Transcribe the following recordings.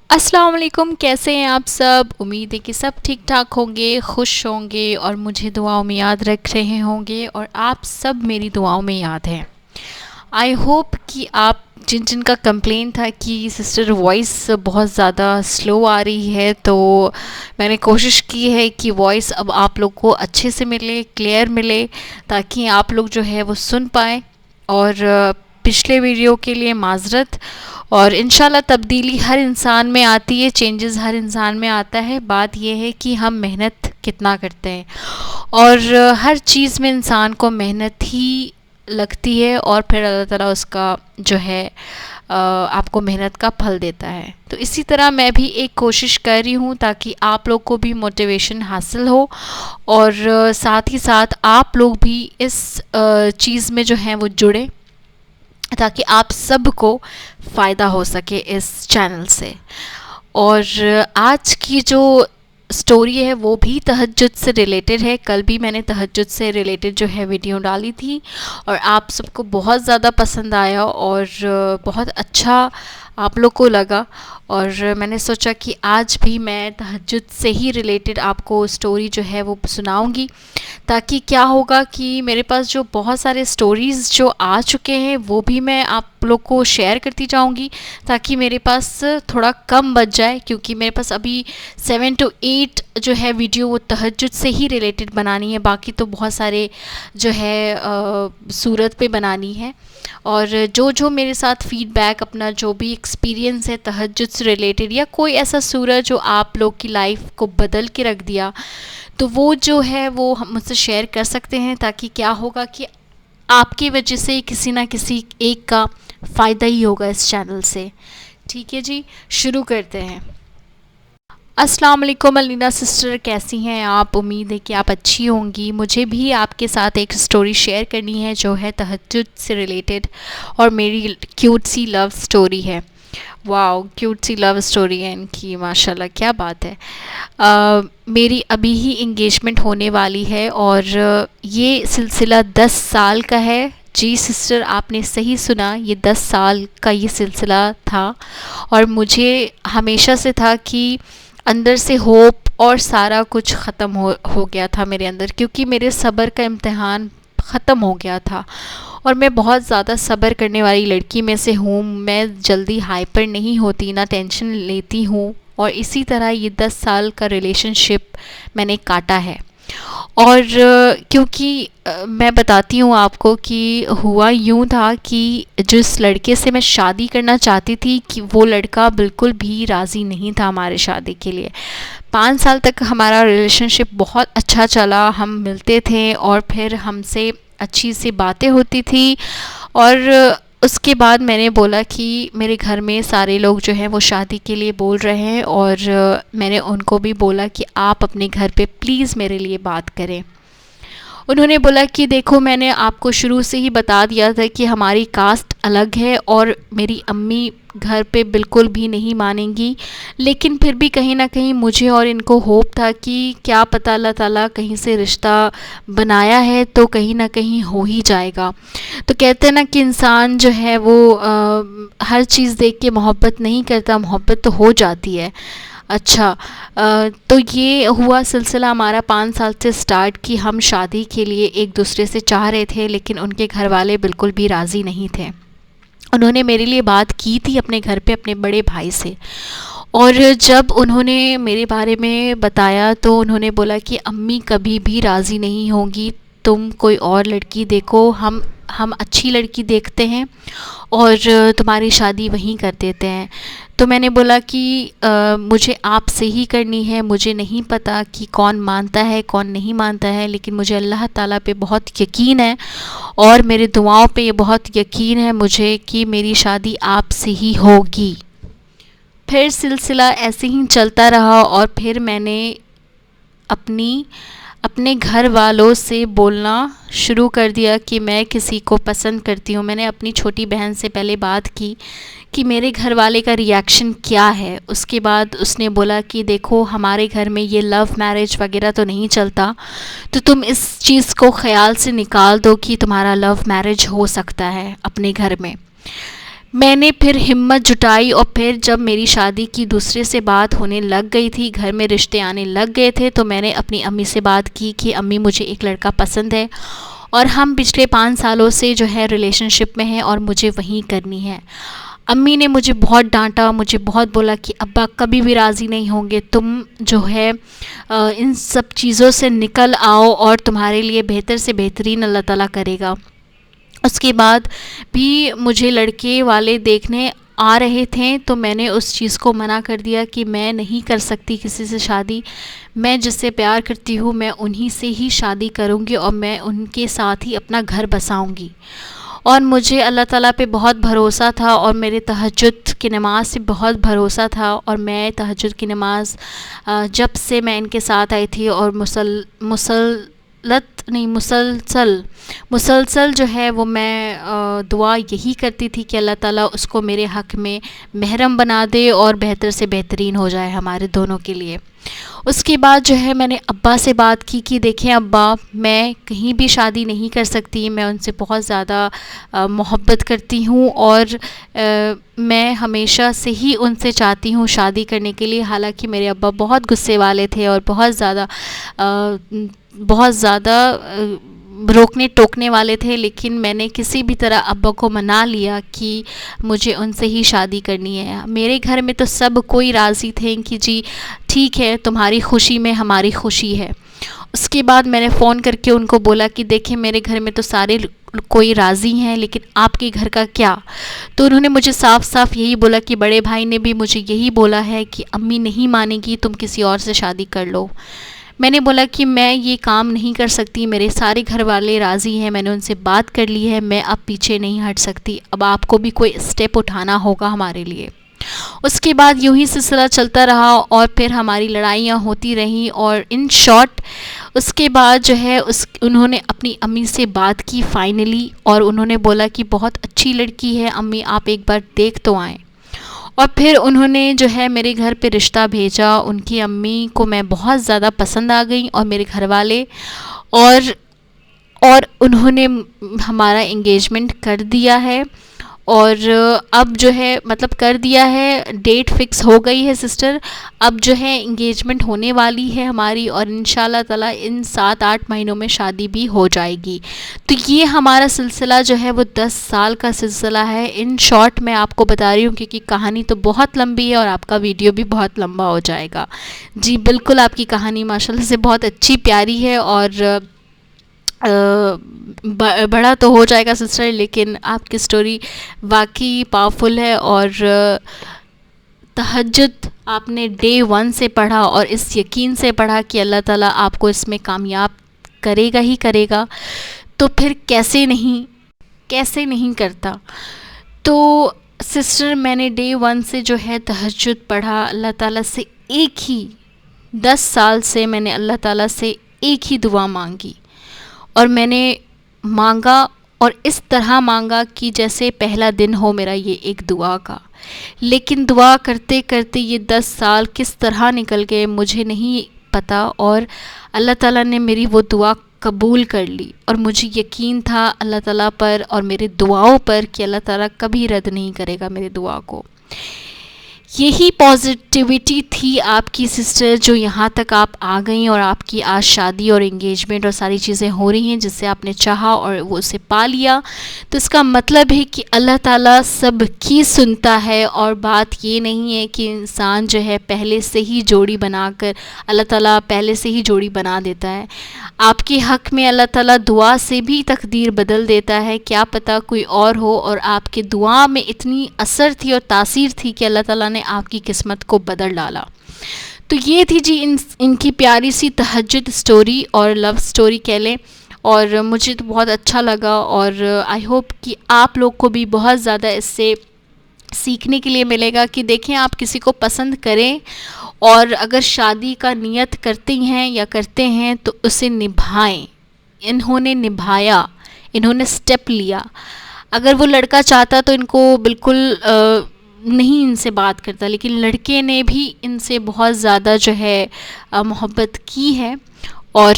السلام علیکم، کیسے ہیں آپ سب؟ امید ہے کہ سب ٹھیک ٹھاک ہوں گے، خوش ہوں گے اور مجھے دعاؤں میں یاد رکھ رہے ہوں گے، اور آپ سب میری دعاؤں میں یاد ہیں۔ آئی ہوپ کہ آپ جن جن کا کمپلین تھا کہ سسٹر وائس بہت زیادہ سلو آ رہی ہے، تو میں نے کوشش کی ہے کہ وائس اب آپ لوگ کو اچھے سے ملے، کلیئر ملے، تاکہ آپ لوگ جو ہے وہ سن پائیں۔ اور پچھلے ویڈیو کے لیے معذرت، اور انشاءاللہ تبدیلی ہر انسان میں آتی ہے، چینجز ہر انسان میں آتا ہے، بات یہ ہے کہ ہم محنت کتنا کرتے ہیں، اور ہر چیز میں انسان کو محنت ہی لگتی ہے، اور پھر اللہ تعالیٰ اس کا جو ہے آپ کو محنت کا پھل دیتا ہے۔ تو اسی طرح میں بھی ایک کوشش کر رہی ہوں تاکہ آپ لوگ کو بھی موٹیویشن حاصل ہو، اور ساتھ ہی ساتھ آپ لوگ بھی اس چیز میں جو ہیں وہ جڑیں، تاکہ آپ سب کو فائدہ ہو سکے اس چینل سے۔ اور آج کی جو سٹوری ہے وہ بھی تہجد سے ریلیٹڈ ہے۔ کل بھی میں نے تہجد سے ریلیٹڈ جو ہے ویڈیو ڈالی تھی، اور آپ سب کو بہت زیادہ پسند آیا، اور بہت اچھا آپ لوگ کو لگا، اور میں نے سوچا کہ آج بھی میں تہجد سے ہی ریلیٹڈ آپ کو سٹوری جو ہے وہ سناؤں گی، تاکہ کیا ہوگا کہ میرے پاس جو بہت سارے سٹوریز جو آ چکے ہیں وہ بھی میں آپ لوگ کو شیئر کرتی جاؤں گی، تاکہ میرے پاس تھوڑا کم بچ جائے، کیونکہ میرے پاس ابھی 7 to 8 جو ہے ویڈیو وہ تہجد سے ہی ریلیٹڈ بنانی ہے، باقی تو بہت سارے جو ہے صورت پہ بنانی ہے۔ اور جو میرے ساتھ فیڈ بیک، اپنا جو بھی ایکسپیرینس ہے تہجد سے ریلیٹڈ، یا کوئی ایسا سورہ جو آپ لوگ کی لائف کو بدل کے رکھ دیا، تو وہ جو ہے وہ ہم مجھ سے شیئر کر سکتے ہیں، تاکہ کیا ہوگا کہ آپ کی وجہ سے کسی نہ کسی ایک کا فائدہ ہی ہوگا اس چینل سے۔ ٹھیک ہے جی، شروع کرتے ہیں۔ السلام علیکم علینا سسٹر، کیسی ہیں آپ؟ امید ہے کہ آپ اچھی ہوں گی۔ مجھے بھی آپ کے ساتھ ایک سٹوری شیئر کرنی ہے جو ہے تہجد سے ریلیٹڈ، اور میری کیوٹ سی لو سٹوری ہے۔ واو، کیوٹ سی لو سٹوری ہے ان کی، ماشاءاللہ کیا بات ہے۔ میری ابھی ہی انگیجمنٹ ہونے والی ہے، اور یہ سلسلہ 10 سال کا ہے۔ جی سسٹر، آپ نے صحیح سنا، یہ 10 سال کا یہ سلسلہ تھا، اور مجھے ہمیشہ سے تھا کہ اندر سے ہوپ اور سارا کچھ ختم ہو گیا تھا میرے اندر، کیونکہ میرے صبر کا امتحان ختم ہو گیا تھا، اور میں بہت زیادہ صبر کرنے والی لڑکی میں سے ہوں۔ میں جلدی ہائپر نہیں ہوتی، نہ ٹینشن لیتی ہوں، اور اسی طرح یہ 10 سال کا ریلیشن شپ میں نے کاٹا ہے۔ اور کیونکہ میں بتاتی ہوں آپ کو کہ ہوا یوں تھا کہ جس لڑکے سے میں شادی کرنا چاہتی تھی، کہ وہ لڑکا بالکل بھی راضی نہیں تھا ہمارے شادی کے لیے۔ 5 سال تک ہمارا ریلیشن شپ بہت اچھا چلا، ہم ملتے تھے، اور پھر ہم سے اچھی سی باتیں ہوتی تھی، اور اس کے بعد میں نے بولا کہ میرے گھر میں سارے لوگ جو ہیں وہ شادی کے لیے بول رہے ہیں، اور میں نے ان کو بھی بولا کہ آپ اپنے گھر پہ پلیز میرے لیے بات کریں۔ انہوں نے بولا کہ دیکھو، میں نے آپ کو شروع سے ہی بتا دیا تھا کہ ہماری کاسٹ الگ ہے، اور میری امی گھر پہ بالکل بھی نہیں مانیں گی، لیکن پھر بھی کہیں نہ کہیں مجھے اور ان کو ہوپ تھا کہ کیا پتہ اللہ تعالیٰ کہیں سے رشتہ بنایا ہے تو کہیں نہ کہیں ہو ہی جائے گا۔ تو کہتے ہیں نا کہ انسان جو ہے وہ ہر چیز دیکھ کے محبت نہیں کرتا، محبت تو ہو جاتی ہے۔ اچھا، تو یہ ہوا سلسلہ ہمارا 5 سال سے سٹارٹ، کہ ہم شادی کے لیے ایک دوسرے سے چاہ رہے تھے، لیکن ان کے گھر والے بالکل بھی راضی نہیں تھے۔ انہوں نے میرے لیے بات کی تھی اپنے گھر پہ اپنے بڑے بھائی سے، اور جب انہوں نے میرے بارے میں بتایا تو انہوں نے بولا کہ امی کبھی بھی راضی نہیں ہوں گی، تم کوئی اور لڑکی دیکھو، ہم اچھی لڑکی دیکھتے ہیں اور تمہاری شادی وہیں کر دیتے ہیں۔ تو میں نے بولا کہ مجھے آپ سے ہی کرنی ہے، مجھے نہیں پتہ کہ کون مانتا ہے کون نہیں مانتا ہے، لیکن مجھے اللہ تعالیٰ پہ بہت یقین ہے، اور میرے دعاؤں پہ یہ بہت یقین ہے مجھے کہ میری شادی آپ سے ہی ہوگی۔ پھر سلسلہ ایسے ہی چلتا رہا، اور پھر میں نے اپنے گھر والوں سے بولنا شروع کر دیا کہ میں کسی کو پسند کرتی ہوں۔ میں نے اپنی چھوٹی بہن سے پہلے بات کی کہ میرے گھر والے کا ریاکشن کیا ہے۔ اس کے بعد اس نے بولا کہ دیکھو، ہمارے گھر میں یہ لو میرج وغیرہ تو نہیں چلتا، تو تم اس چیز کو خیال سے نکال دو کہ تمہارا لو میرج ہو سکتا ہے اپنے گھر میں۔ میں نے پھر ہمت جٹائی اور پھر جب میری شادی کی دوسرے سے بات ہونے لگ گئی تھی، گھر میں رشتے آنے لگ گئے تھے، تو میں نے اپنی امی سے بات کی کہ امی مجھے ایک لڑکا پسند ہے اور ہم پچھلے 5 سالوں سے جو ہے ریلیشن شپ میں ہیں اور مجھے وہیں کرنی ہے۔ امی نے مجھے بہت ڈانٹا، مجھے بہت بولا کہ ابا کبھی بھی راضی نہیں ہوں گے، تم جو ہے ان سب چیزوں سے نکل آؤ اور تمہارے لیے بہتر سے بہترین اللہ تعالیٰ کرے گا۔ اس کے بعد بھی مجھے لڑکے والے دیکھنے آ رہے تھے تو میں نے اس چیز کو منع کر دیا کہ میں نہیں کر سکتی کسی سے شادی، میں جس سے پیار کرتی ہوں میں انہی سے ہی شادی کروں گی اور میں ان کے ساتھ ہی اپنا گھر بساؤں گی۔ اور مجھے اللہ تعالیٰ پہ بہت بھروسہ تھا اور میرے تہجد کی نماز سے بہت بھروسہ تھا، اور میں تہجد کی نماز جب سے میں ان کے ساتھ آئی تھی اور مسلسل جو ہے وہ میں دعا یہی کرتی تھی کہ اللہ تعالیٰ اس کو میرے حق میں محرم بنا دے اور بہتر سے بہترین ہو جائے ہمارے دونوں کے لیے۔ اس کے بعد جو ہے میں نے ابا سے بات کی کہ دیکھیں ابا، میں کہیں بھی شادی نہیں کر سکتی، میں ان سے بہت زیادہ محبت کرتی ہوں اور میں ہمیشہ سے ہی ان سے چاہتی ہوں شادی کرنے کے لیے۔ حالانکہ میرے ابا بہت غصے والے تھے اور بہت زیادہ روکنے ٹوکنے والے تھے، لیکن میں نے کسی بھی طرح ابا کو منا لیا کہ مجھے ان سے ہی شادی کرنی ہے۔ میرے گھر میں تو سب کوئی راضی تھے کہ جی ٹھیک ہے، تمہاری خوشی میں ہماری خوشی ہے۔ اس کے بعد میں نے فون کر کے ان کو بولا کہ دیکھیں میرے گھر میں تو سارے کوئی راضی ہیں، لیکن آپ کے گھر کا کیا؟ تو انہوں نے مجھے صاف صاف یہی بولا کہ بڑے بھائی نے بھی مجھے یہی بولا ہے کہ امی نہیں مانے گی، تم کسی اور سے شادی کر لو۔ میں نے بولا کہ میں یہ کام نہیں کر سکتی، میرے سارے گھر والے راضی ہیں، میں نے ان سے بات کر لی ہے، میں اب پیچھے نہیں ہٹ سکتی، اب آپ کو بھی کوئی اسٹیپ اٹھانا ہوگا ہمارے لیے۔ اس کے بعد یوں ہی سلسلہ چلتا رہا اور پھر ہماری لڑائیاں ہوتی رہیں، اور ان شارٹ اس کے بعد جو ہے انہوں نے اپنی امی سے بات کی فائنلی، اور انہوں نے بولا کہ بہت اچھی لڑکی ہے امی، آپ ایک بار دیکھ تو آئیں۔ اور پھر انہوں نے جو ہے میرے گھر پہ رشتہ بھیجا، ان کی امی کو میں بہت زیادہ پسند آ گئی اور میرے گھر والے، اور انہوں نے ہمارا انگیجمنٹ کر دیا ہے، اور اب جو ہے مطلب کر دیا ہے، ڈیٹ فکس ہو گئی ہے سسٹر، اب جو ہے انگیجمنٹ ہونے والی ہے ہماری، اور انشاءاللہ تعالیٰ ان 7-8 مہینوں میں شادی بھی ہو جائے گی۔ تو یہ ہمارا سلسلہ جو ہے وہ 10 سال کا سلسلہ ہے۔ ان شارٹ میں آپ کو بتا رہی ہوں کیونکہ کہانی تو بہت لمبی ہے اور آپ کا ویڈیو بھی بہت لمبا ہو جائے گا۔ جی بالکل، آپ کی کہانی ماشاءاللہ سے بہت اچھی پیاری ہے، اور بڑا تو ہو جائے گا سسٹر، لیکن آپ کی سٹوری واقعی پاورفل ہے، اور تہجد آپ نے ڈے 1 سے پڑھا اور اس یقین سے پڑھا کہ اللہ تعالیٰ آپ کو اس میں کامیاب کرے گا ہی کرے گا، تو پھر کیسے نہیں کرتا۔ تو سسٹر میں نے ڈے 1 سے جو ہے تہجد پڑھا، اللہ تعالیٰ سے 10 سال سے میں نے اللہ تعالیٰ سے ایک ہی دعا مانگی، اور میں نے مانگا اور اس طرح مانگا کہ جیسے پہلا دن ہو میرا یہ ایک دعا کا، لیکن دعا کرتے کرتے یہ 10 سال کس طرح نکل گئے مجھے نہیں پتہ، اور اللہ تعالیٰ نے میری وہ دعا قبول کر لی، اور مجھے یقین تھا اللہ تعالیٰ پر اور میرے دعاؤں پر کہ اللہ تعالیٰ کبھی رد نہیں کرے گا میرے دعا کو۔ یہی پازیٹیوٹی تھی آپ کی سسٹر، جو یہاں تک آپ آ گئیں اور آپ کی آج شادی اور انگیجمنٹ اور ساری چیزیں ہو رہی ہیں جس سے آپ نے چاہا اور وہ اسے پا لیا۔ تو اس کا مطلب ہے کہ اللہ تعالیٰ سب کی سنتا ہے، اور بات یہ نہیں ہے کہ انسان جو ہے پہلے سے ہی جوڑی بنا کر، اللہ تعالیٰ پہلے سے ہی جوڑی بنا دیتا ہے۔ آپ کے حق میں اللہ تعالیٰ دعا سے بھی تقدیر بدل دیتا ہے، کیا پتہ کوئی اور ہو، اور آپ کے دعا میں اتنی اثر تھی اور تاثیر تھی کہ اللہ تعالیٰ نے آپ کی قسمت کو بدل ڈالا۔ تو یہ تھی جی ان کی پیاری سی تہجد سٹوری اور لو سٹوری کہہ لیں، اور مجھے تو بہت اچھا لگا، اور آئی ہوپ کہ آپ لوگ کو بھی بہت زیادہ اس سے سیکھنے کے لیے ملے گا کہ دیکھیں آپ کسی کو پسند کریں، اور اگر شادی کا نیت کرتی ہیں یا کرتے ہیں تو اسے نبھائیں۔ انہوں نے نبھایا، انہوں نے سٹیپ لیا۔ اگر وہ لڑکا چاہتا تو ان کو بالکل نہیں ان سے بات کرتا، لیکن لڑکے نے بھی ان سے بہت زیادہ جو ہے محبت کی ہے، اور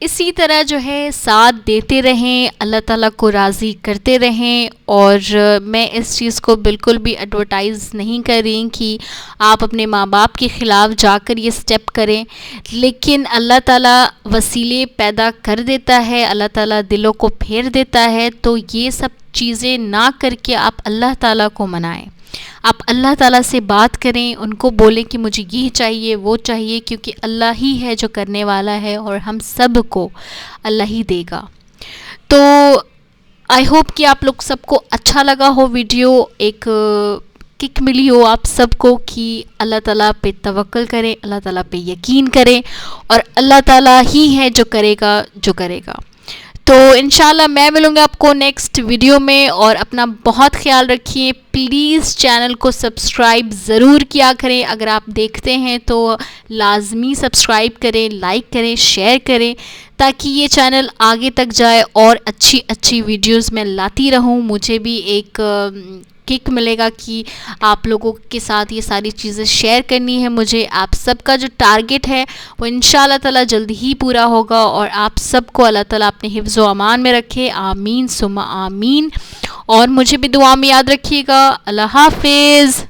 اسی طرح جو ہے ساتھ دیتے رہیں, اللہ تعالیٰ کو راضی کرتے رہیں. اور میں اس چیز کو بالکل بھی ایڈورٹائز نہیں کر رہی کہ آپ اپنے ماں باپ کے خلاف جا کر یہ سٹیپ کریں, لیکن اللہ تعالیٰ وسیلے پیدا کر دیتا ہے, اللہ تعالیٰ دلوں کو پھیر دیتا ہے. تو یہ سب چیزیں نہ کر کے آپ اللہ تعالیٰ کو منائیں, آپ اللہ تعالیٰ سے بات کریں, ان کو بولیں کہ مجھے یہ چاہیے وہ چاہیے, کیونکہ اللہ ہی ہے جو کرنے والا ہے اور ہم سب کو اللہ ہی دے گا. تو آئی ہوپ کہ آپ لوگ سب کو اچھا لگا ہو ویڈیو, ایک کک ملی ہو آپ سب کو کہ اللہ تعالیٰ پہ توکل کریں, اللہ تعالیٰ پہ یقین کریں, اور اللہ تعالیٰ ہی ہے جو کرے گا. تو انشاءاللہ میں ملوں گا آپ کو نیکسٹ ویڈیو میں, اور اپنا بہت خیال رکھیے. پلیز چینل کو سبسکرائب ضرور کیا کریں, اگر آپ دیکھتے ہیں تو لازمی سبسکرائب کریں, لائک کریں, شیئر کریں, تاکہ یہ چینل آگے تک جائے اور اچھی ویڈیوز میں لاتی رہوں. مجھے بھی ایک کک ملے گا کہ آپ لوگوں کے ساتھ یہ ساری چیزیں شیئر کرنی ہے مجھے. آپ سب کا جو ٹارگٹ ہے وہ انشاءاللہ تعالیٰ جلد ہی پورا ہوگا, اور آپ سب کو اللہ تعالیٰ اپنے حفظ و امان میں رکھے. آمین ثم آمین. اور مجھے بھی دعا میں یاد رکھیے گا. اللہ حافظ.